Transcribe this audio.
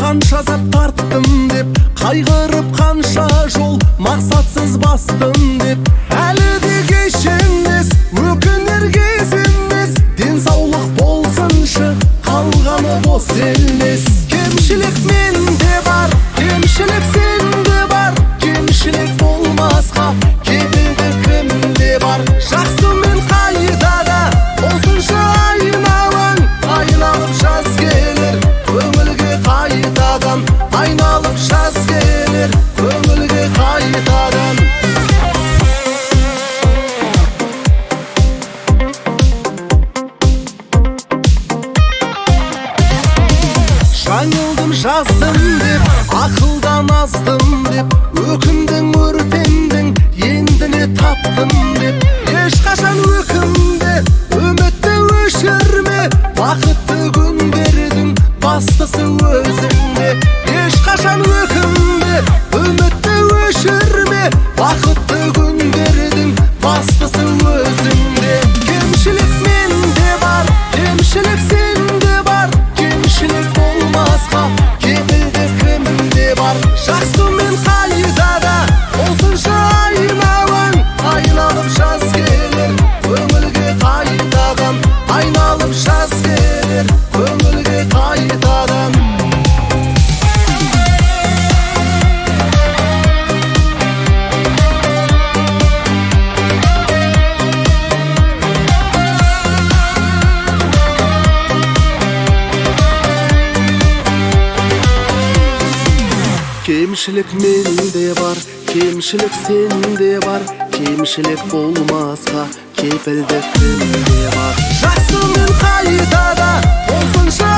Қанша зат тарттым деп, қайғырып қанша жол мақсатсыз бастым деп. Әлі де кеш емес, өкінер кез емес. Денсаулық болсыншы, қалғаны бос емес. Кемшілік менде бар, кемшілік сенде бар. Кемшілік болмасқа кепілді кімде бар? Жақсы мен қайдада болсыншы айналаң, айналып жаз келер көңілге қайтадан. Айналып жаз келер көңілге қайтадан. Жаңылдым жаздым деп, ақылдан аздым деп. Өкіндің өртендің, енді не таптым деп. Ешқашан өкінбе, үмітті өшірме. Бақытты күндердің бастысы өзіңде. Ешқашан өкінбе, үмітті өшірме. Бақытты күндердің бастысы өзіңде. Кемшілік менде бар, кемшілік сенде бар. Кемшілік болмасқа кепілді кімде бар? Жақсы мен қайдада болсыншы айналаң, айналып жаз келер көңілге қайтадан. Айналып жаз келер көңілге қайтадан. Кемшілік менде бар, кемшілік сенде бар. Кемшілік болмасқа кепілді кімде бар? Жақсы мен қайдада болсыншы